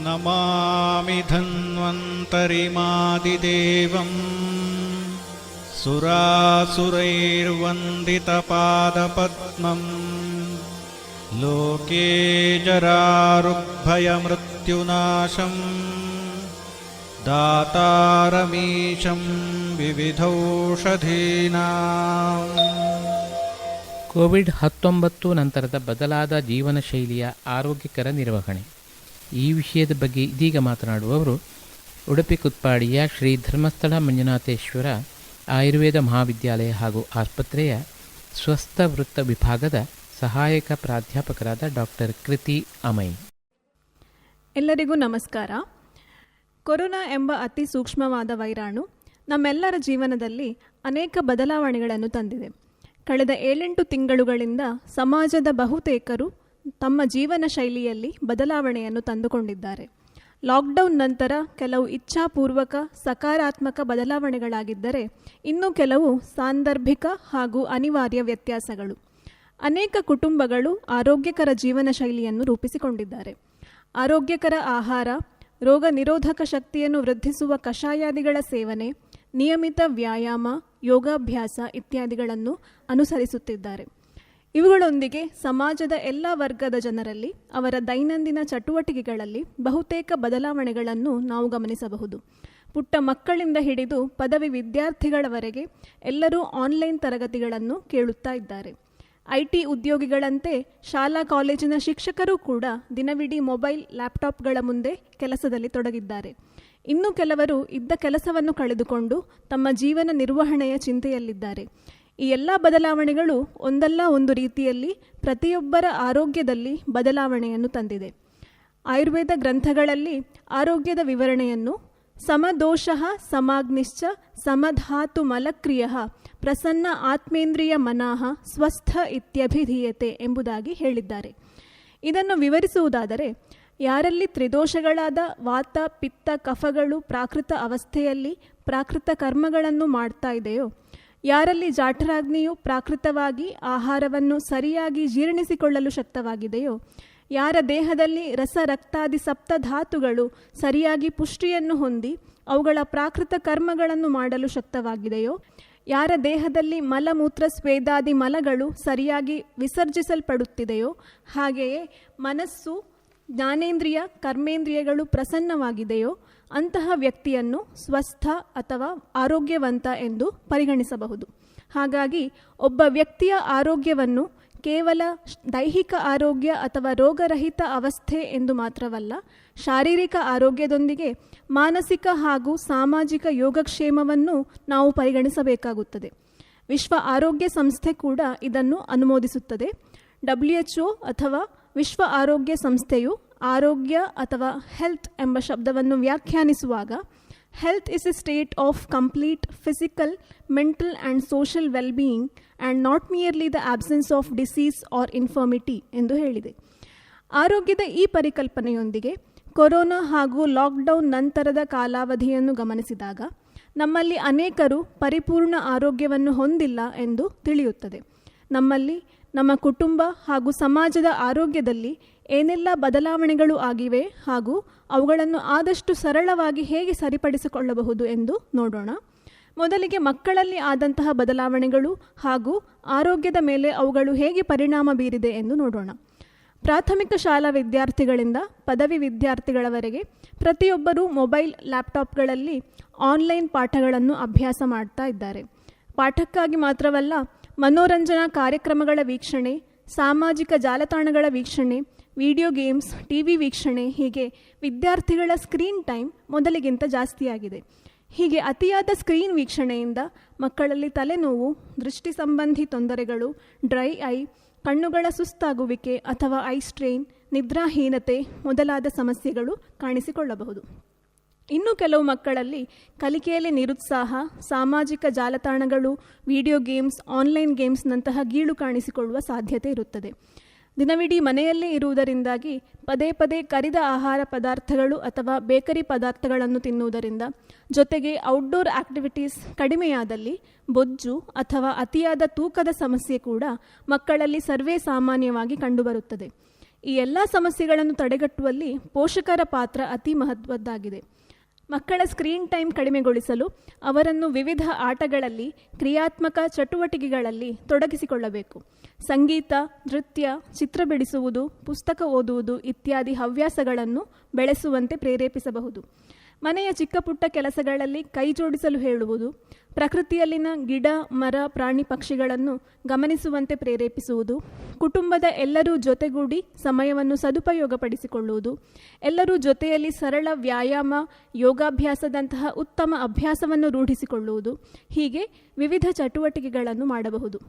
ನಮಾಮಿ ಧನ್ವಂತರಿಮಾದಿದೇವಂ ಸುರಾಸುರೈರ್ವಂದಿತಪಾದಪದ್ಮಂ ಲೋಕೇ ಜರಾರುಗ್ಭಯಮೃತ್ಯುನಾಶಂ ದಾತಾರಮೀಶಂ ವಿವಿಧೌಷಧೀನಾಂ. COVID-19 ನಂತರದ ಬದಲಾದ ಜೀವನ ಶೈಲಿಯ ಆರೋಗ್ಯಕರ ನಿರ್ವಹಣೆ, ಈ ವಿಷಯದ ಬಗ್ಗೆ ಇದೀಗ ಮಾತನಾಡುವವರು ಉಡುಪಿ ಕುತ್ಪಾಡಿಯ ಶ್ರೀ ಧರ್ಮಸ್ಥಳ ಮಂಜುನಾಥೇಶ್ವರ ಆಯುರ್ವೇದ ಮಹಾವಿದ್ಯಾಲಯ ಹಾಗೂ ಆಸ್ಪತ್ರೆಯ ಸ್ವಸ್ಥ ವೃತ್ತ ವಿಭಾಗದ ಸಹಾಯಕ ಪ್ರಾಧ್ಯಾಪಕರಾದ ಡಾಕ್ಟರ್ ಕೃತಿ ಅಮೈ. ಎಲ್ಲರಿಗೂ ನಮಸ್ಕಾರ. ಕೊರೋನಾ ಎಂಬ ಅತಿ ಸೂಕ್ಷ್ಮವಾದ ವೈರಾಣು ನಮ್ಮೆಲ್ಲರ ಜೀವನದಲ್ಲಿ ಅನೇಕ ಬದಲಾವಣೆಗಳನ್ನು ತಂದಿದೆ. ಕಳೆದ 7-8 ತಿಂಗಳುಗಳಿಂದ ಸಮಾಜದ ಬಹುತೇಕರು ತಮ್ಮ ಜೀವನ ಶೈಲಿಯಲ್ಲಿ ಬದಲಾವಣೆಯನ್ನು ತಂದುಕೊಂಡಿದ್ದಾರೆ. ಲಾಕ್ಡೌನ್ ನಂತರ ಕೆಲವು ಇಚ್ಛಾಪೂರ್ವಕ ಸಕಾರಾತ್ಮಕ ಬದಲಾವಣೆಗಳಾಗಿದ್ದರೆ, ಇನ್ನು ಕೆಲವು ಸಾಂದರ್ಭಿಕ ಹಾಗೂ ಅನಿವಾರ್ಯ ವ್ಯತ್ಯಾಸಗಳು. ಅನೇಕ ಕುಟುಂಬಗಳು ಆರೋಗ್ಯಕರ ಜೀವನ ಶೈಲಿಯನ್ನು ರೂಪಿಸಿಕೊಂಡಿದ್ದಾರೆ. ಆರೋಗ್ಯಕರ ಆಹಾರ, ರೋಗ ನಿರೋಧಕ ಶಕ್ತಿಯನ್ನು ವೃದ್ಧಿಸುವ ಕಷಾಯಾದಿಗಳ ಸೇವನೆ, ನಿಯಮಿತ ವ್ಯಾಯಾಮ, ಯೋಗಾಭ್ಯಾಸ ಇತ್ಯಾದಿಗಳನ್ನು ಅನುಸರಿಸುತ್ತಿದ್ದಾರೆ. ಇವುಗಳೊಂದಿಗೆ ಸಮಾಜದ ಎಲ್ಲ ವರ್ಗದ ಜನರಲ್ಲಿ ಅವರ ದೈನಂದಿನ ಚಟುವಟಿಕೆಗಳಲ್ಲಿ ಬಹುತೇಕ ಬದಲಾವಣೆಗಳನ್ನು ನಾವು ಗಮನಿಸಬಹುದು. ಪುಟ್ಟ ಮಕ್ಕಳಿಂದ ಹಿಡಿದು ಪದವಿ ವಿದ್ಯಾರ್ಥಿಗಳವರೆಗೆ ಎಲ್ಲರೂ ಆನ್ಲೈನ್ ತರಗತಿಗಳನ್ನು ಕೇಳುತ್ತಾ ಇದ್ದಾರೆ. IT ಉದ್ಯೋಗಿಗಳಂತೆ ಶಾಲಾ ಕಾಲೇಜಿನ ಶಿಕ್ಷಕರು ಕೂಡ ದಿನವಿಡೀ ಮೊಬೈಲ್, ಲ್ಯಾಪ್ಟಾಪ್ಗಳ ಮುಂದೆ ಕೆಲಸದಲ್ಲಿ ತೊಡಗಿದ್ದಾರೆ. ಇನ್ನು ಕೆಲವರು ಇದ್ದ ಕೆಲಸವನ್ನು ಕಳೆದುಕೊಂಡು ತಮ್ಮ ಜೀವನ ನಿರ್ವಹಣೆಯ ಚಿಂತೆಯಲ್ಲಿದ್ದಾರೆ. ಈ ಎಲ್ಲ ಬದಲಾವಣೆಗಳು ಒಂದಲ್ಲ ಒಂದು ರೀತಿಯಲ್ಲಿ ಪ್ರತಿಯೊಬ್ಬರ ಆರೋಗ್ಯದಲ್ಲಿ ಬದಲಾವಣೆಯನ್ನು ತಂದಿದೆ. ಆಯುರ್ವೇದ ಗ್ರಂಥಗಳಲ್ಲಿ ಆರೋಗ್ಯದ ವಿವರಣೆಯನ್ನು ಸಮದೋಷಃ ಸಮಾಗ್ನಿಶ್ಚ ಸಮಧಾತು ಮಲಕ್ರಿಯಃ ಪ್ರಸನ್ನ ಆತ್ಮೇಂದ್ರಿಯ ಮನಃ ಸ್ವಸ್ಥ ಇತ್ಯಭಿಧೀಯತೆ ಎಂಬುದಾಗಿ ಹೇಳಿದ್ದಾರೆ. ಇದನ್ನು ವಿವರಿಸುವುದಾದರೆ, ಯಾರಲ್ಲಿ ತ್ರಿದೋಷಗಳಾದ ವಾತ, ಪಿತ್ತ, ಕಫಗಳು ಪ್ರಾಕೃತ ಅವಸ್ಥೆಯಲ್ಲಿ ಪ್ರಾಕೃತ ಕರ್ಮಗಳನ್ನು ಮಾಡ್ತಾ ಇದೆಯೋ, ಯಾರಲ್ಲಿ ಜಾಠರಾಗ್ನಿಯು ಪ್ರಾಕೃತವಾಗಿ ಆಹಾರವನ್ನು ಸರಿಯಾಗಿ ಜೀರ್ಣಿಸಿಕೊಳ್ಳಲು ಶಕ್ತವಾಗಿದೆಯೋ, ಯಾರ ದೇಹದಲ್ಲಿ ರಸ, ರಕ್ತಾದಿ ಸಪ್ತಧಾತುಗಳು ಸರಿಯಾಗಿ ಪುಷ್ಟಿಯನ್ನು ಹೊಂದಿ ಅವುಗಳ ಪ್ರಾಕೃತ ಕರ್ಮಗಳನ್ನು ಮಾಡಲು ಶಕ್ತವಾಗಿದೆಯೋ, ಯಾರ ದೇಹದಲ್ಲಿ ಮಲಮೂತ್ರ ಸ್ವೇದಾದಿ ಮಲಗಳು ಸರಿಯಾಗಿ ವಿಸರ್ಜಿಸಲ್ಪಡುತ್ತಿದೆಯೋ, ಹಾಗೆಯೇ ಮನಸ್ಸು, ಜ್ಞಾನೇಂದ್ರಿಯ, ಕರ್ಮೇಂದ್ರಿಯಗಳು ಪ್ರಸನ್ನವಾಗಿದೆಯೋ ಅಂತಹ ವ್ಯಕ್ತಿಯನ್ನು ಸ್ವಸ್ಥ ಅಥವಾ ಆರೋಗ್ಯವಂತ ಎಂದು ಪರಿಗಣಿಸಬಹುದು. ಹಾಗಾಗಿ ಒಬ್ಬ ವ್ಯಕ್ತಿಯ ಆರೋಗ್ಯವನ್ನು ಕೇವಲ ದೈಹಿಕ ಆರೋಗ್ಯ ಅಥವಾ ರೋಗರಹಿತ ಅವಸ್ಥೆ ಎಂದು ಮಾತ್ರವಲ್ಲ, ಶಾರೀರಿಕ ಆರೋಗ್ಯದೊಂದಿಗೆ ಮಾನಸಿಕ ಹಾಗೂ ಸಾಮಾಜಿಕ ಯೋಗಕ್ಷೇಮವನ್ನು ನಾವು ಪರಿಗಣಿಸಬೇಕಾಗುತ್ತದೆ. ವಿಶ್ವ ಆರೋಗ್ಯ ಸಂಸ್ಥೆ ಕೂಡ ಇದನ್ನು ಅನುಮೋದಿಸುತ್ತದೆ. WHO ಅಥವಾ ವಿಶ್ವ ಆರೋಗ್ಯ ಸಂಸ್ಥೆಯು ಆರೋಗ್ಯ ಅಥವಾ ಹೆಲ್ತ್ ಎಂಬ ಶಬ್ದವನ್ನು ವ್ಯಾಖ್ಯಾನಿಸುವಾಗ, health is a state of complete physical, mental and social wellbeing and not merely the absence of disease or infirmity ಎಂದು ಹೇಳಿದೆ. ಆರೋಗ್ಯದ ಈ ಪರಿಕಲ್ಪನೆಯೊಂದಿಗೆ ಕೊರೋನಾ ಹಾಗೂ ಲಾಕ್ಡೌನ್ ನಂತರದ ಕಾಲಾವಧಿಯನ್ನು ಗಮನಿಸಿದಾಗ ನಮ್ಮಲ್ಲಿ ಅನೇಕರು ಪರಿಪೂರ್ಣ ಆರೋಗ್ಯವನ್ನು ಹೊಂದಿಲ್ಲ ಎಂದು ತಿಳಿಯುತ್ತದೆ. ನಮ್ಮಲ್ಲಿ ನಮ್ಮ ಕುಟುಂಬ ಹಾಗೂ ಸಮಾಜದ ಆರೋಗ್ಯದಲ್ಲಿ ಏನೆಲ್ಲ ಬದಲಾವಣೆಗಳು ಆಗಿವೆ ಹಾಗೂ ಅವುಗಳನ್ನು ಆದಷ್ಟು ಸರಳವಾಗಿ ಹೇಗೆ ಸರಿಪಡಿಸಿಕೊಳ್ಳಬಹುದು ಎಂದು ನೋಡೋಣ. ಮೊದಲಿಗೆ ಮಕ್ಕಳಲ್ಲಿ ಆದಂತಹ ಬದಲಾವಣೆಗಳು ಹಾಗೂ ಆರೋಗ್ಯದ ಮೇಲೆ ಅವುಗಳು ಹೇಗೆ ಪರಿಣಾಮ ಬೀರಿದೆ ಎಂದು ನೋಡೋಣ. ಪ್ರಾಥಮಿಕ ಶಾಲಾ ವಿದ್ಯಾರ್ಥಿಗಳಿಂದ ಪದವಿ ವಿದ್ಯಾರ್ಥಿಗಳವರೆಗೆ ಪ್ರತಿಯೊಬ್ಬರೂ ಮೊಬೈಲ್, ಲ್ಯಾಪ್ಟಾಪ್ಗಳಲ್ಲಿ ಆನ್ಲೈನ್ ಪಾಠಗಳನ್ನು ಅಭ್ಯಾಸ ಮಾಡ್ತಾ ಇದ್ದಾರೆ. ಪಾಠಕ್ಕಾಗಿ ಮಾತ್ರವಲ್ಲ, ಮನೋರಂಜನಾ ಕಾರ್ಯಕ್ರಮಗಳ ವೀಕ್ಷಣೆ, ಸಾಮಾಜಿಕ ಜಾಲತಾಣಗಳ ವೀಕ್ಷಣೆ, ವಿಡಿಯೋ ಗೇಮ್ಸ್, TV ವೀಕ್ಷಣೆ, ಹೀಗೆ ವಿದ್ಯಾರ್ಥಿಗಳ ಸ್ಕ್ರೀನ್ ಟೈಮ್ ಮೊದಲಿಗಿಂತ ಜಾಸ್ತಿಯಾಗಿದೆ. ಹೀಗೆ ಅತಿಯಾದ ಸ್ಕ್ರೀನ್ ವೀಕ್ಷಣೆಯಿಂದ ಮಕ್ಕಳಲ್ಲಿ ತಲೆನೋವು, ದೃಷ್ಟಿ ಸಂಬಂಧಿ ತೊಂದರೆಗಳು, ಡ್ರೈ ಐ, ಕಣ್ಣುಗಳ ಸುಸ್ತಾಗುವಿಕೆ ಅಥವಾ ಐ ಸ್ಟ್ರೇನ್, ನಿದ್ರಾಹೀನತೆ ಮೊದಲಾದ ಸಮಸ್ಯೆಗಳು ಕಾಣಿಸಿಕೊಳ್ಳಬಹುದು. ಇನ್ನು ಕೆಲವು ಮಕ್ಕಳಲ್ಲಿ ಕಲಿಕೆಯಲ್ಲಿ ನಿರುತ್ಸಾಹ, ಸಾಮಾಜಿಕ ಜಾಲತಾಣಗಳು, ವಿಡಿಯೋ ಗೇಮ್ಸ್, ಆನ್ಲೈನ್ ಗೇಮ್ಸ್ನಂತಹ ಗೀಳು ಕಾಣಿಸಿಕೊಳ್ಳುವ ಸಾಧ್ಯತೆ ಇರುತ್ತದೆ. ದಿನವಿಡೀ ಮನೆಯಲ್ಲೇ ಇರುವುದರಿಂದಾಗಿ ಪದೇ ಪದೇ ಕರಿದ ಆಹಾರ ಪದಾರ್ಥಗಳು ಅಥವಾ ಬೇಕರಿ ಪದಾರ್ಥಗಳನ್ನು ತಿನ್ನುವುದರಿಂದ, ಜೊತೆಗೆ ಔಟ್ಡೋರ್ ಆಕ್ಟಿವಿಟೀಸ್ ಕಡಿಮೆಯಾದಲ್ಲಿ ಬೊಜ್ಜು ಅಥವಾ ಅತಿಯಾದ ತೂಕದ ಸಮಸ್ಯೆ ಕೂಡ ಮಕ್ಕಳಲ್ಲಿ ಸರ್ವೇ ಸಾಮಾನ್ಯವಾಗಿ ಕಂಡುಬರುತ್ತದೆ. ಈ ಎಲ್ಲ ಸಮಸ್ಯೆಗಳನ್ನು ತಡೆಗಟ್ಟುವಲ್ಲಿ ಪೋಷಕರ ಪಾತ್ರ ಅತಿ ಮಹತ್ವದ್ದಾಗಿದೆ. ಮಕ್ಕಳ ಸ್ಕ್ರೀನ್ ಟೈಮ್ ಕಡಿಮೆಗೊಳಿಸಲು ಅವರನ್ನು ವಿವಿಧ ಆಟಗಳಲ್ಲಿ, ಕ್ರಿಯಾತ್ಮಕ ಚಟುವಟಿಕೆಗಳಲ್ಲಿ ತೊಡಗಿಸಿಕೊಳ್ಳಬೇಕು. ಸಂಗೀತ, ನೃತ್ಯ, ಚಿತ್ರ ಬಿಡಿಸುವುದು, ಪುಸ್ತಕ ಓದುವುದು ಇತ್ಯಾದಿ ಹವ್ಯಾಸಗಳನ್ನು ಬೆಳೆಸುವಂತೆ ಪ್ರೇರೇಪಿಸಬಹುದು. ಮನೆಯ ಚಿಕ್ಕ ಪುಟ್ಟ ಕೆಲಸಗಳಲ್ಲಿ ಕೈ ಜೋಡಿಸಲು ಹೇಳುವುದು, ಪ್ರಕೃತಿಯಲ್ಲಿನ ಗಿಡ, ಮರ, ಪ್ರಾಣಿ, ಪಕ್ಷಿಗಳನ್ನು ಗಮನಿಸುವಂತೆ ಪ್ರೇರೇಪಿಸುವುದು, ಕುಟುಂಬದ ಎಲ್ಲರೂ ಜೊತೆಗೂಡಿ ಸಮಯವನ್ನು ಸದುಪಯೋಗಪಡಿಸಿಕೊಳ್ಳುವುದು, ಎಲ್ಲರೂ ಜೊತೆಯಲ್ಲಿ ಸರಳ ವ್ಯಾಯಾಮ, ಯೋಗಾಭ್ಯಾಸದಂತಹ ಉತ್ತಮ ಅಭ್ಯಾಸವನ್ನು ರೂಢಿಸಿಕೊಳ್ಳುವುದು, ಹೀಗೆ ವಿವಿಧ ಚಟುವಟಿಕೆಗಳನ್ನು ಮಾಡಬಹುದು.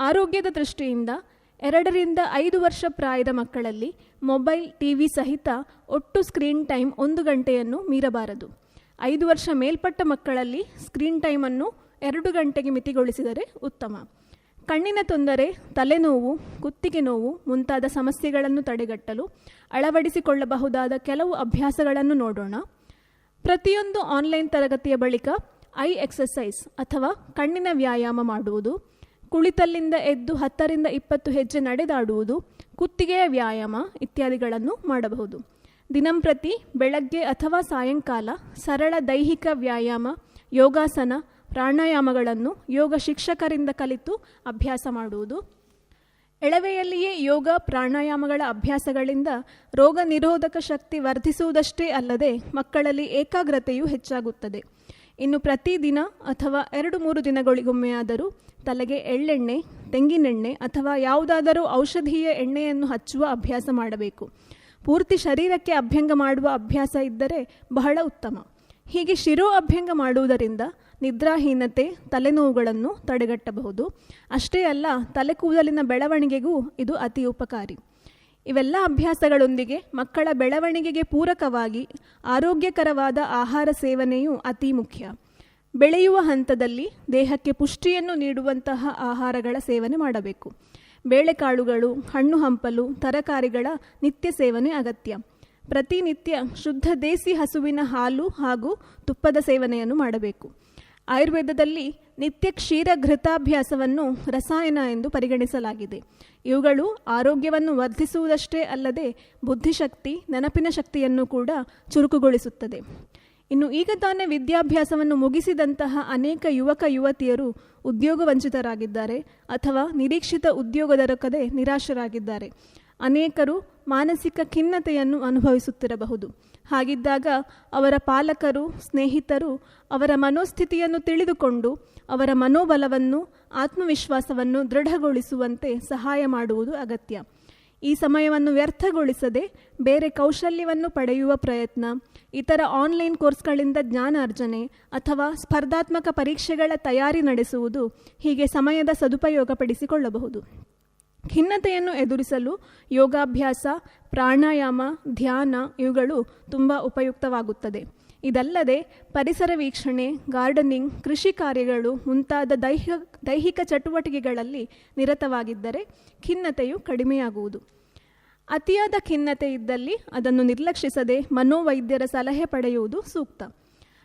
ಆರೋಗ್ಯದ ದೃಷ್ಟಿಯಿಂದ 2 ರಿಂದ 5 ವರ್ಷ ಪ್ರಾಯದ ಮಕ್ಕಳಲ್ಲಿ ಮೊಬೈಲ್, ಟಿವಿ ಸಹಿತ ಒಟ್ಟು ಸ್ಕ್ರೀನ್ ಟೈಮ್ 1 ಗಂಟೆಯನ್ನು ಮೀರಬಾರದು. 5 ವರ್ಷ ಮೇಲ್ಪಟ್ಟ ಮಕ್ಕಳಲ್ಲಿ ಸ್ಕ್ರೀನ್ ಟೈಮನ್ನು 2 ಗಂಟೆಗೆ ಮಿತಿಗೊಳಿಸಿದರೆ ಉತ್ತಮ. ಕಣ್ಣಿನ ತೊಂದರೆ, ತಲೆನೋವು, ಕುತ್ತಿಗೆ ನೋವು ಮುಂತಾದ ಸಮಸ್ಯೆಗಳನ್ನು ತಡೆಗಟ್ಟಲು ಅಳವಡಿಸಿಕೊಳ್ಳಬಹುದಾದ ಕೆಲವು ಅಭ್ಯಾಸಗಳನ್ನು ನೋಡೋಣ. ಪ್ರತಿಯೊಂದು ಆನ್ಲೈನ್ ತರಗತಿಯ ಬಳಿಕ ಐ ಎಕ್ಸಸೈಸ್ ಅಥವಾ ಕಣ್ಣಿನ ವ್ಯಾಯಾಮ ಮಾಡುವುದು, ಕುಳಿತಲ್ಲಿಂದ ಎದ್ದು 10 ರಿಂದ 20 ಹೆಜ್ಜೆ ನಡೆದಾಡುವುದು, ಕುತ್ತಿಗೆಯ ವ್ಯಾಯಾಮ ಇತ್ಯಾದಿಗಳನ್ನು ಮಾಡಬಹುದು. ದಿನಂಪ್ರತಿ ಬೆಳಗ್ಗೆ ಅಥವಾ ಸಾಯಂಕಾಲ ಸರಳ ದೈಹಿಕ ವ್ಯಾಯಾಮ, ಯೋಗಾಸನ, ಪ್ರಾಣಾಯಾಮಗಳನ್ನು ಯೋಗ ಶಿಕ್ಷಕರಿಂದ ಕಲಿತು ಅಭ್ಯಾಸ ಮಾಡುವುದು. ಎಳವೆಯಲ್ಲಿಯೇ ಯೋಗ, ಪ್ರಾಣಾಯಾಮಗಳ ಅಭ್ಯಾಸಗಳಿಂದ ರೋಗ ನಿರೋಧಕ ಶಕ್ತಿ ವರ್ಧಿಸುವುದಷ್ಟೇ ಅಲ್ಲದೆ ಮಕ್ಕಳಲ್ಲಿ ಏಕಾಗ್ರತೆಯೂ ಹೆಚ್ಚಾಗುತ್ತದೆ. ಇನ್ನು ಪ್ರತಿದಿನ ಅಥವಾ 2-3 ದಿನಗಳಿಗೊಮ್ಮೆಯಾದರೂ ತಲೆಗೆ ಎಳ್ಳೆಣ್ಣೆ, ತೆಂಗಿನೆಣ್ಣೆ ಅಥವಾ ಯಾವುದಾದರೂ ಔಷಧೀಯ ಎಣ್ಣೆಯನ್ನು ಹಚ್ಚುವ ಅಭ್ಯಾಸ ಮಾಡಬೇಕು. ಪೂರ್ತಿ ಶರೀರಕ್ಕೆ ಅಭ್ಯಂಗ ಮಾಡುವ ಅಭ್ಯಾಸ ಇದ್ದರೆ ಬಹಳ ಉತ್ತಮ. ಹೀಗೆ ಶಿರೋ ಅಭ್ಯಂಗ ಮಾಡುವುದರಿಂದ ನಿದ್ರಾಹೀನತೆ, ತಲೆನೋವುಗಳನ್ನು ತಡೆಗಟ್ಟಬಹುದು. ಅಷ್ಟೇ ಅಲ್ಲ, ತಲೆ ಕೂದಲಿನ ಬೆಳವಣಿಗೆಗೂ ಇದು ಅತಿ ಉಪಕಾರಿ. ಇವೆಲ್ಲ ಅಭ್ಯಾಸಗಳೊಂದಿಗೆ ಮಕ್ಕಳ ಬೆಳವಣಿಗೆಗೆ ಪೂರಕವಾಗಿ ಆರೋಗ್ಯಕರವಾದ ಆಹಾರ ಸೇವನೆಯೂ ಅತಿ ಮುಖ್ಯ. ಬೆಳೆಯುವ ಹಂತದಲ್ಲಿ ದೇಹಕ್ಕೆ ಪುಷ್ಟಿಯನ್ನು ನೀಡುವಂತಹ ಆಹಾರಗಳ ಸೇವನೆ ಮಾಡಬೇಕು. ಬೇಳೆಕಾಳುಗಳು, ಹಣ್ಣು ಹಂಪಲು, ತರಕಾರಿಗಳ ನಿತ್ಯ ಸೇವನೆ ಅಗತ್ಯ. ಪ್ರತಿನಿತ್ಯ ಶುದ್ಧ ದೇಸಿ ಹಸುವಿನ ಹಾಲು ಹಾಗೂ ತುಪ್ಪದ ಸೇವನೆಯನ್ನು ಮಾಡಬೇಕು. ಆಯುರ್ವೇದದಲ್ಲಿ ನಿತ್ಯ ಕ್ಷೀರ ಘೃತಾಭ್ಯಾಸವನ್ನು ರಸಾಯನ ಎಂದು ಪರಿಗಣಿಸಲಾಗಿದೆ. ಇವುಗಳು ಆರೋಗ್ಯವನ್ನು ವರ್ಧಿಸುವುದಷ್ಟೇ ಅಲ್ಲದೆ ಬುದ್ಧಿಶಕ್ತಿ, ನೆನಪಿನ ಶಕ್ತಿಯನ್ನು ಕೂಡ ಚುರುಕುಗೊಳಿಸುತ್ತದೆ. ಇನ್ನು ಈಗ ತಾನೇ ವಿದ್ಯಾಭ್ಯಾಸವನ್ನು ಮುಗಿಸಿದಂತಹ ಅನೇಕ ಯುವಕ ಯುವತಿಯರು ಉದ್ಯೋಗ ವಂಚಿತರಾಗಿದ್ದಾರೆ ಅಥವಾ ನಿರೀಕ್ಷಿತ ಉದ್ಯೋಗ ದೊರಕದೆ ನಿರಾಶರಾಗಿದ್ದಾರೆ. ಅನೇಕರು ಮಾನಸಿಕ ಖಿನ್ನತೆಯನ್ನು ಅನುಭವಿಸುತ್ತಿರಬಹುದು. ಹಾಗಿದ್ದಾಗ ಅವರ ಪಾಲಕರು, ಸ್ನೇಹಿತರು ಅವರ ಮನೋಸ್ಥಿತಿಯನ್ನು ತಿಳಿದುಕೊಂಡು ಅವರ ಮನೋಬಲವನ್ನು, ಆತ್ಮವಿಶ್ವಾಸವನ್ನು ದೃಢಗೊಳಿಸುವಂತೆ ಸಹಾಯ ಮಾಡುವುದು ಅಗತ್ಯ. ಈ ಸಮಯವನ್ನು ವ್ಯರ್ಥಗೊಳಿಸದೆ ಬೇರೆ ಕೌಶಲ್ಯವನ್ನು ಪಡೆಯುವ ಪ್ರಯತ್ನ, ಇತರ ಆನ್ಲೈನ್ ಕೋರ್ಸ್ಗಳಿಂದ ಜ್ಞಾನಾರ್ಜನೆ ಅಥವಾ ಸ್ಪರ್ಧಾತ್ಮಕ ಪರೀಕ್ಷೆಗಳ ತಯಾರಿ ನಡೆಸುವುದು, ಹೀಗೆ ಸಮಯದ ಸದುಪಯೋಗಪಡಿಸಿಕೊಳ್ಳಬಹುದು. ಖಿನ್ನತೆಯನ್ನು ಎದುರಿಸಲು ಯೋಗಾಭ್ಯಾಸ, ಪ್ರಾಣಾಯಾಮ, ಧ್ಯಾನ ಇವುಗಳು ತುಂಬ ಉಪಯುಕ್ತವಾಗುತ್ತದೆ. ಇದಲ್ಲದೆ ಪರಿಸರ ವೀಕ್ಷಣೆ, ಗಾರ್ಡನಿಂಗ್, ಕೃಷಿ ಕಾರ್ಯಗಳು ಮುಂತಾದ ದೈಹಿಕ ಚಟುವಟಿಕೆಗಳಲ್ಲಿ ನಿರತವಾಗಿದ್ದರೆ ಖಿನ್ನತೆಯು ಕಡಿಮೆಯಾಗುವುದು. ಅತಿಯಾದ ಖಿನ್ನತೆ ಇದ್ದಲ್ಲಿ ಅದನ್ನು ನಿರ್ಲಕ್ಷಿಸದೆ ಮನೋವೈದ್ಯರ ಸಲಹೆ ಪಡೆಯುವುದು ಸೂಕ್ತ.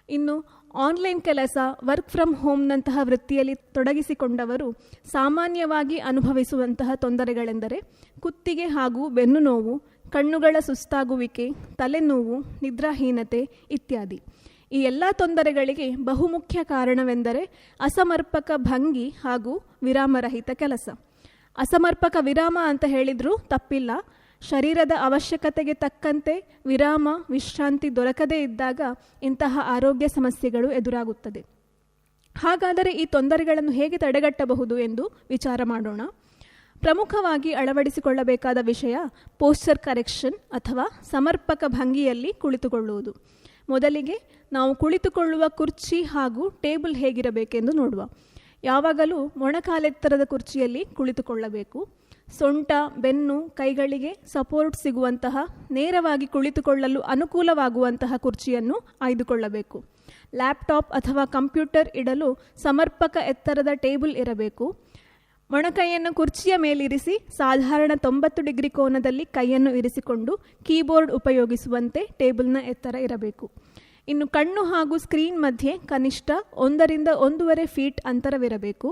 ಇನ್ನು ಆನ್ಲೈನ್ ಕೆಲಸ, ವರ್ಕ್ ಫ್ರಮ್ ಹೋಮ್ನಂತಹ ವೃತ್ತಿಯಲ್ಲಿ ತೊಡಗಿಸಿಕೊಂಡವರು ಸಾಮಾನ್ಯವಾಗಿ ಅನುಭವಿಸುವಂತಹ ತೊಂದರೆಗಳೆಂದರೆ ಕುತ್ತಿಗೆ ಹಾಗೂ ಬೆನ್ನು ನೋವು, ಕಣ್ಣುಗಳ ಸುಸ್ತಾಗುವಿಕೆ, ತಲೆನೋವು, ನಿದ್ರಾಹೀನತೆ ಇತ್ಯಾದಿ. ಈ ಎಲ್ಲ ತೊಂದರೆಗಳಿಗೆ ಬಹುಮುಖ್ಯ ಕಾರಣವೆಂದರೆ ಅಸಮರ್ಪಕ ಭಂಗಿ ಹಾಗೂ ವಿರಾಮರಹಿತ ಕೆಲಸ. ಅಸಮರ್ಪಕ ವಿರಾಮ ಅಂತ ಹೇಳಿದರೂ ತಪ್ಪಿಲ್ಲ. ಶರೀರದ ಅವಶ್ಯಕತೆಗೆ ತಕ್ಕಂತೆ ವಿರಾಮ, ವಿಶ್ರಾಂತಿ ದೊರಕದೇ ಇದ್ದಾಗ ಇಂತಹ ಆರೋಗ್ಯ ಸಮಸ್ಯೆಗಳು ಎದುರಾಗುತ್ತದೆ. ಹಾಗಾದರೆ ಈ ತೊಂದರೆಗಳನ್ನು ಹೇಗೆ ತಡೆಗಟ್ಟಬಹುದು ಎಂದು ವಿಚಾರ ಮಾಡೋಣ. ಪ್ರಮುಖವಾಗಿ ಅಳವಡಿಸಿಕೊಳ್ಳಬೇಕಾದ ವಿಷಯ ಪೋಸ್ಚರ್ ಕರೆಕ್ಷನ್ ಅಥವಾ ಸಮರ್ಪಕ ಭಂಗಿಯಲ್ಲಿ ಕುಳಿತುಕೊಳ್ಳುವುದು. ಮೊದಲಿಗೆ ನಾವು ಕುಳಿತುಕೊಳ್ಳುವ ಕುರ್ಚಿ ಹಾಗೂ ಟೇಬಲ್ ಹೇಗಿರಬೇಕೆಂದು ನೋಡುವ. ಯಾವಾಗಲೂ ಮೊಣಕಾಲೆತ್ತರದ ಕುರ್ಚಿಯಲ್ಲಿ ಕುಳಿತುಕೊಳ್ಳಬೇಕು. ಸೊಂಟ, ಬೆನ್ನು, ಕೈಗಳಿಗೆ ಸಪೋರ್ಟ್ ಸಿಗುವಂತಹ, ನೇರವಾಗಿ ಕುಳಿತುಕೊಳ್ಳಲು ಅನುಕೂಲವಾಗುವಂತಹ ಕುರ್ಚಿಯನ್ನು ಆಯ್ದುಕೊಳ್ಳಬೇಕು. ಲ್ಯಾಪ್ಟಾಪ್ ಅಥವಾ ಕಂಪ್ಯೂಟರ್ ಇಡಲು ಸಮರ್ಪಕ ಎತ್ತರದ ಟೇಬಲ್ ಇರಬೇಕು. ಮೊಣಕೈಯನ್ನು ಕುರ್ಚಿಯ ಮೇಲಿರಿಸಿ ಸಾಧಾರಣ 90 ಡಿಗ್ರಿ ಕೋನದಲ್ಲಿ ಕೈಯನ್ನು ಇರಿಸಿಕೊಂಡು ಕೀಬೋರ್ಡ್ ಉಪಯೋಗಿಸುವಂತೆ ಟೇಬಲ್ನ ಎತ್ತರ ಇರಬೇಕು. ಇನ್ನು ಕಣ್ಣು ಹಾಗೂ ಸ್ಕ್ರೀನ್ ಮಧ್ಯೆ ಕನಿಷ್ಠ 1 ರಿಂದ 1.5 ಫೀಟ್ ಅಂತರವಿರಬೇಕು.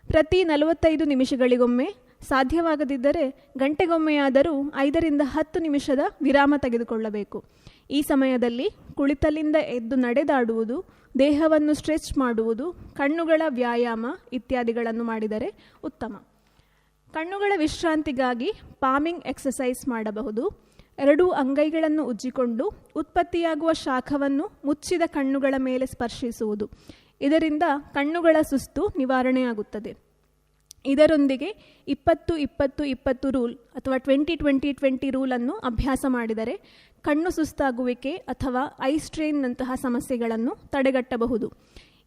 ಪ್ರತಿ 45 ನಿಮಿಷಗಳಿಗೊಮ್ಮೆ ಸಾಧ್ಯವಾಗದಿದ್ದರೆ ಗಂಟೆಗೊಮ್ಮೆಯಾದರೂ 5ರಿಂದ 10 ನಿಮಿಷದ ವಿರಾಮ ತೆಗೆದುಕೊಳ್ಳಬೇಕು. ಈ ಸಮಯದಲ್ಲಿ ಕುಳಿತಲ್ಲಿಂದ ಎದ್ದು ನಡೆದಾಡುವುದು, ದೇಹವನ್ನು ಸ್ಟ್ರೆಚ್ ಮಾಡುವುದು, ಕಣ್ಣುಗಳ ವ್ಯಾಯಾಮ ಇತ್ಯಾದಿಗಳನ್ನು ಮಾಡಿದರೆ ಉತ್ತಮ. ಕಣ್ಣುಗಳ ವಿಶ್ರಾಂತಿಗಾಗಿ ಪಾಮಿಂಗ್ ಎಕ್ಸಸೈಸ್ ಮಾಡಬಹುದು. 2 ಅಂಗೈಗಳನ್ನು ಉಜ್ಜಿಕೊಂಡು ಉತ್ಪತ್ತಿಯಾಗುವ ಶಾಖವನ್ನು ಮುಚ್ಚಿದ ಕಣ್ಣುಗಳ ಮೇಲೆ ಸ್ಪರ್ಶಿಸುವುದು. ಇದರಿಂದ ಕಣ್ಣುಗಳ ಸುಸ್ತು ನಿವಾರಣೆಯಾಗುತ್ತದೆ. ಇದರೊಂದಿಗೆ 20-20-20 ರೂಲ್ ಅಥವಾ 20-20-20 ರೂಲನ್ನು ಅಭ್ಯಾಸ ಮಾಡಿದರೆ ಕಣ್ಣು ಸುಸ್ತಾಗುವಿಕೆ ಅಥವಾ ಐ ಸ್ಟ್ರೇನ್ನಂತಹ ಸಮಸ್ಯೆಗಳನ್ನು ತಡೆಗಟ್ಟಬಹುದು.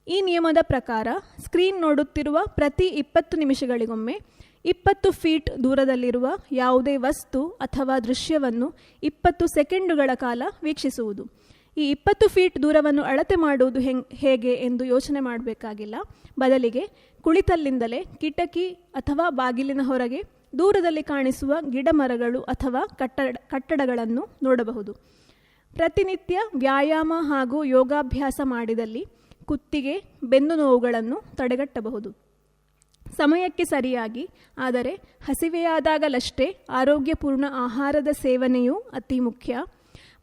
ಈ ನಿಯಮದ ಪ್ರಕಾರ ಸ್ಕ್ರೀನ್ ನೋಡುತ್ತಿರುವ ಪ್ರತಿ 20 ನಿಮಿಷಗಳಿಗೊಮ್ಮೆ 20 ಫೀಟ್ ದೂರದಲ್ಲಿರುವ ಯಾವುದೇ ವಸ್ತು ಅಥವಾ ದೃಶ್ಯವನ್ನು 20 ಸೆಕೆಂಡುಗಳ ಕಾಲ ವೀಕ್ಷಿಸುವುದು. ಈ 20 ಫೀಟ್ ದೂರವನ್ನು ಅಳತೆ ಮಾಡುವುದು ಹೇಗೆ ಎಂದು ಯೋಚನೆ ಮಾಡಬೇಕಾಗಿಲ್ಲ. ಬದಲಿಗೆ ಕುಳಿತಲ್ಲಿಂದಲೇ ಕಿಟಕಿ ಅಥವಾ ಬಾಗಿಲಿನ ಹೊರಗೆ ದೂರದಲ್ಲಿ ಕಾಣಿಸುವ ಗಿಡ ಮರಗಳು ಅಥವಾ ಕಟ್ಟಡಗಳನ್ನು ನೋಡಬಹುದು. ಪ್ರತಿನಿತ್ಯ ವ್ಯಾಯಾಮ ಹಾಗೂ ಯೋಗಾಭ್ಯಾಸ ಮಾಡಿದಲ್ಲಿ ಕುತ್ತಿಗೆ, ಬೆನ್ನು ನೋವುಗಳನ್ನು ತಡೆಗಟ್ಟಬಹುದು. ಸಮಯಕ್ಕೆ ಸರಿಯಾಗಿ ಆದರೆ ಹಸಿವೆಯಾದಾಗಲಷ್ಟೇ ಆರೋಗ್ಯಪೂರ್ಣ ಆಹಾರದ ಸೇವನೆಯೂ ಅತಿ ಮುಖ್ಯ.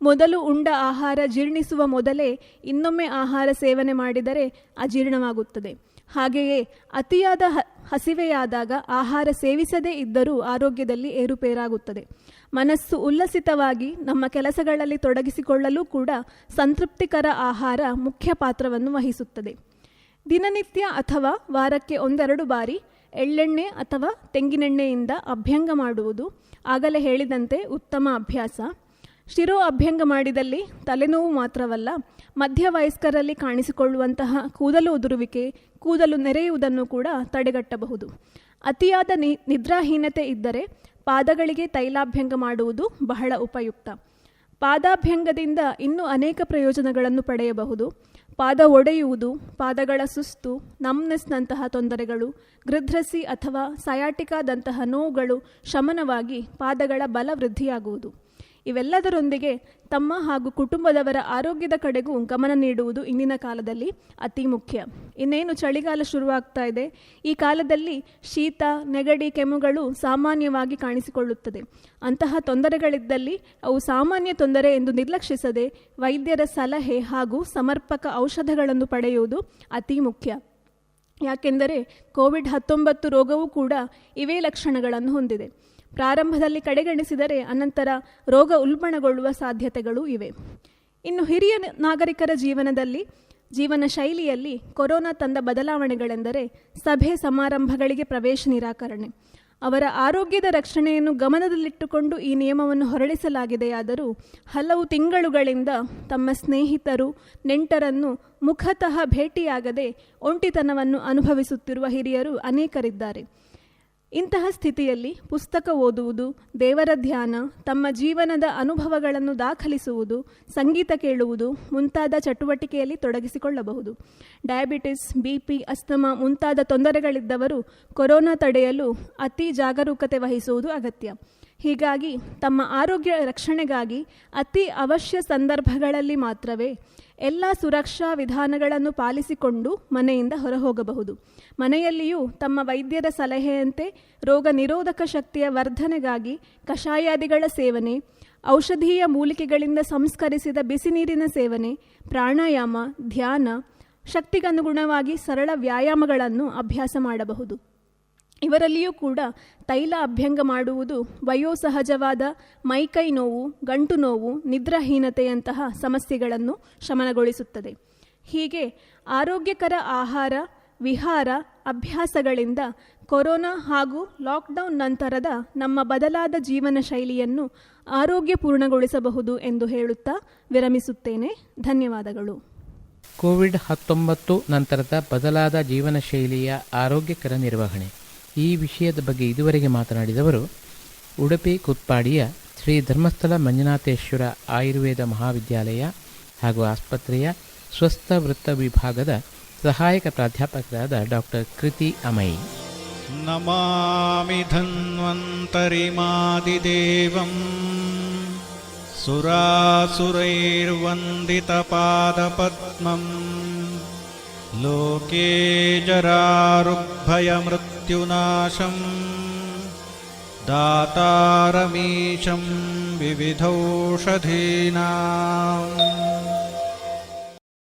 ಮೊದಲು ಉಂಡ ಆಹಾರ ಜೀರ್ಣಿಸುವ ಮೊದಲೇ ಇನ್ನೊಮ್ಮೆ ಆಹಾರ ಸೇವನೆ ಮಾಡಿದರೆ ಅಜೀರ್ಣವಾಗುತ್ತದೆ. ಹಾಗೆಯೇ ಅತಿಯಾದ ಹಸಿವೆಯಾದಾಗ ಆಹಾರ ಸೇವಿಸದೇ ಇದ್ದರೂ ಆರೋಗ್ಯದಲ್ಲಿ ಏರುಪೇರಾಗುತ್ತದೆ. ಮನಸ್ಸು ಉಲ್ಲಸಿತವಾಗಿ ನಮ್ಮ ಕೆಲಸಗಳಲ್ಲಿ ತೊಡಗಿಸಿಕೊಳ್ಳಲು ಕೂಡ ಸಂತೃಪ್ತಿಕರ ಆಹಾರ ಮುಖ್ಯ ಪಾತ್ರವನ್ನು ವಹಿಸುತ್ತದೆ. ದಿನನಿತ್ಯ ಅಥವಾ ವಾರಕ್ಕೆ 1-2 ಬಾರಿ ಎಳ್ಳೆಣ್ಣೆ ಅಥವಾ ತೆಂಗಿನೆಣ್ಣೆಯಿಂದ ಅಭ್ಯಂಗ ಮಾಡುವುದು ಆಗಲೇ ಹೇಳಿದಂತೆ ಉತ್ತಮ ಅಭ್ಯಾಸ. ಶಿರೋ ಅಭ್ಯಂಗ ಮಾಡಿದಲ್ಲಿ ತಲೆನೋವು ಮಾತ್ರವಲ್ಲ, ಮಧ್ಯವಯಸ್ಕರಲ್ಲಿ ಕಾಣಿಸಿಕೊಳ್ಳುವಂತಹ ಕೂದಲು ಉದುರುವಿಕೆ, ಕೂದಲು ನೆರೆಯುವುದನ್ನು ಕೂಡ ತಡೆಗಟ್ಟಬಹುದು. ಅತಿಯಾದ ನಿದ್ರಾಹೀನತೆ ಇದ್ದರೆ ಪಾದಗಳಿಗೆ ತೈಲಾಭ್ಯಂಗ ಮಾಡುವುದು ಬಹಳ ಉಪಯುಕ್ತ. ಪಾದಾಭ್ಯಂಗದಿಂದ ಇನ್ನೂ ಅನೇಕ ಪ್ರಯೋಜನಗಳನ್ನು ಪಡೆಯಬಹುದು. ಪಾದ ಒಡೆಯುವುದು, ಪಾದಗಳ ಸುಸ್ತು, ನಮ್ನೆಸ್ನಂತಹ ತೊಂದರೆಗಳು, ಗೃಧ್ರಸಿ ಅಥವಾ ಸಯಾಟಿಕಾದಂತಹ ನೋವುಗಳು ಶಮನವಾಗಿ ಪಾದಗಳ ಬಲ ವೃದ್ಧಿಯಾಗುವುದು. ಇವೆಲ್ಲದರೊಂದಿಗೆ ತಮ್ಮ ಹಾಗೂ ಕುಟುಂಬದವರ ಆರೋಗ್ಯದ ಕಡೆಗೂ ಗಮನ ನೀಡುವುದು ಇಂದಿನ ಕಾಲದಲ್ಲಿ ಅತಿ ಮುಖ್ಯ. ಇನ್ನೇನು ಚಳಿಗಾಲ ಶುರುವಾಗ್ತಾ ಇದೆ. ಈ ಕಾಲದಲ್ಲಿ ಶೀತ, ನೆಗಡಿ, ಕೆಮ್ಮುಗಳು ಸಾಮಾನ್ಯವಾಗಿ ಕಾಣಿಸಿಕೊಳ್ಳುತ್ತದೆ. ಅಂತಹ ತೊಂದರೆಗಳಿದ್ದಲ್ಲಿ ಅವು ಸಾಮಾನ್ಯ ತೊಂದರೆ ಎಂದು ನಿರ್ಲಕ್ಷಿಸದೆ ವೈದ್ಯರ ಸಲಹೆ ಹಾಗೂ ಸಮರ್ಪಕ ಔಷಧಗಳನ್ನು ಪಡೆಯುವುದು ಅತಿ ಮುಖ್ಯ. ಯಾಕೆಂದರೆ ಕೋವಿಡ್-19 ರೋಗವೂ ಕೂಡ ಇವೇ ಲಕ್ಷಣಗಳನ್ನು ಹೊಂದಿದೆ. ಪ್ರಾರಂಭದಲ್ಲಿ ಕಡೆಗಣಿಸಿದರೆ ಅನಂತರ ರೋಗ ಉಲ್ಬಣಗೊಳ್ಳುವ ಸಾಧ್ಯತೆಗಳು ಇವೆ. ಇನ್ನು ಹಿರಿಯ ನಾಗರಿಕರ ಜೀವನ ಶೈಲಿಯಲ್ಲಿ ಕೊರೋನಾ ತಂದ ಬದಲಾವಣೆಗಳೆಂದರೆ ಸಭೆ ಸಮಾರಂಭಗಳಿಗೆ ಪ್ರವೇಶ ನಿರಾಕರಣೆ. ಅವರ ಆರೋಗ್ಯದ ರಕ್ಷಣೆಯನ್ನು ಗಮನದಲ್ಲಿಟ್ಟುಕೊಂಡು ಈ ನಿಯಮವನ್ನು ಹೊರಡಿಸಲಾಗಿದೆಯಾದರೂ ಹಲವು ತಿಂಗಳುಗಳಿಂದ ತಮ್ಮ ಸ್ನೇಹಿತರು, ನೆಂಟರನ್ನು ಮುಖತಃ ಭೇಟಿಯಾಗದೆ ಒಂಟಿತನವನ್ನು ಅನುಭವಿಸುತ್ತಿರುವ ಹಿರಿಯರು ಅನೇಕರಿದ್ದಾರೆ. ಇಂತಹ ಸ್ಥಿತಿಯಲ್ಲಿ ಪುಸ್ತಕ ಓದುವುದು, ದೇವರ ಧ್ಯಾನ, ತಮ್ಮ ಜೀವನದ ಅನುಭವಗಳನ್ನು ದಾಖಲಿಸುವುದು, ಸಂಗೀತ ಕೇಳುವುದು ಮುಂತಾದ ಚಟುವಟಿಕೆಯಲ್ಲಿ ತೊಡಗಿಸಿಕೊಳ್ಳಬಹುದು. ಡಯಾಬಿಟಿಸ್, BP, ಅಸ್ತಮಾ ಮುಂತಾದ ತೊಂದರೆಗಳಿದ್ದವರು ಕೊರೋನಾ ತಡೆಯಲು ಅತಿ ಜಾಗರೂಕತೆ ವಹಿಸುವುದು ಅಗತ್ಯ. ಹೀಗಾಗಿ ತಮ್ಮ ಆರೋಗ್ಯ ರಕ್ಷಣೆಗಾಗಿ ಅತಿ ಅವಶ್ಯ ಸಂದರ್ಭಗಳಲ್ಲಿ ಮಾತ್ರವೇ ಎಲ್ಲ ಸುರಕ್ಷಾ ವಿಧಾನಗಳನ್ನು ಪಾಲಿಸಿಕೊಂಡು ಮನೆಯಿಂದ ಹೊರಹೋಗಬಹುದು. ಮನೆಯಲ್ಲಿಯೂ ತಮ್ಮ ವೈದ್ಯರ ಸಲಹೆಯಂತೆ ರೋಗ ನಿರೋಧಕ ಶಕ್ತಿಯ ವರ್ಧನೆಗಾಗಿ ಕಷಾಯಾದಿಗಳ ಸೇವನೆ, ಔಷಧೀಯ ಮೂಲಿಕೆಗಳಿಂದ ಸಂಸ್ಕರಿಸಿದ ಬಿಸಿ ನೀರಿನ ಸೇವನೆ, ಪ್ರಾಣಾಯಾಮ, ಧ್ಯಾನ, ಶಕ್ತಿಗನುಗುಣವಾಗಿ ಸರಳ ವ್ಯಾಯಾಮಗಳನ್ನು ಅಭ್ಯಾಸ ಮಾಡಬಹುದು. ಇವರಲ್ಲಿಯೂ ಕೂಡ ತೈಲ ಅಭ್ಯಂಗ ಮಾಡುವುದು ವಯೋಸಹಜವಾದ ಮೈಕೈ ನೋವು, ಗಂಟು ನೋವು, ನಿದ್ರಾಹೀನತೆಯಂತಹ ಸಮಸ್ಯೆಗಳನ್ನು ಶಮನಗೊಳಿಸುತ್ತದೆ. ಹೀಗೆ ಆರೋಗ್ಯಕರ ಆಹಾರ, ವಿಹಾರ, ಅಭ್ಯಾಸಗಳಿಂದ ಕೊರೋನಾ ಹಾಗೂ ಲಾಕ್ಡೌನ್ ನಂತರದ ನಮ್ಮ ಬದಲಾದ ಜೀವನ ಶೈಲಿಯನ್ನು ಆರೋಗ್ಯಪೂರ್ಣಗೊಳಿಸಬಹುದು ಎಂದು ಹೇಳುತ್ತಾ ವಿರಮಿಸುತ್ತೇನೆ. ಧನ್ಯವಾದಗಳು. ಕೋವಿಡ್-19 ನಂತರದ ಬದಲಾದ ಜೀವನ ಶೈಲಿಯ ಆರೋಗ್ಯಕರ ನಿರ್ವಹಣೆ ಈ ವಿಷಯದ ಬಗ್ಗೆ ಇದುವರೆಗೆ ಮಾತನಾಡಿದವರು ಉಡುಪಿ ಕುತ್ಪಾಡಿಯ ಶ್ರೀ ಧರ್ಮಸ್ಥಳ ಮಂಜುನಾಥೇಶ್ವರ ಆಯುರ್ವೇದ ಮಹಾವಿದ್ಯಾಲಯ ಹಾಗೂ ಆಸ್ಪತ್ರೆಯ ಸ್ವಸ್ಥ ವೃತ್ತ ವಿಭಾಗದ ಸಹಾಯಕ ಪ್ರಾಧ್ಯಾಪಕರಾದ ಡಾಕ್ಟರ್ ಕೃತಿ ಅಮೈ. ನಮಾಮಿ ಧನ್ವಂತರಿಮಾದಿದೇವಂ ಸುರಾಸುರೈರ್ವಂದಿತಪಾದಪದ್ಮಂ ಲೋಕೇ ಜರಾರುಗ್ಭಯಮೃತ್ಯುನಾಶಂ दातारमीशं विविधौषधीनां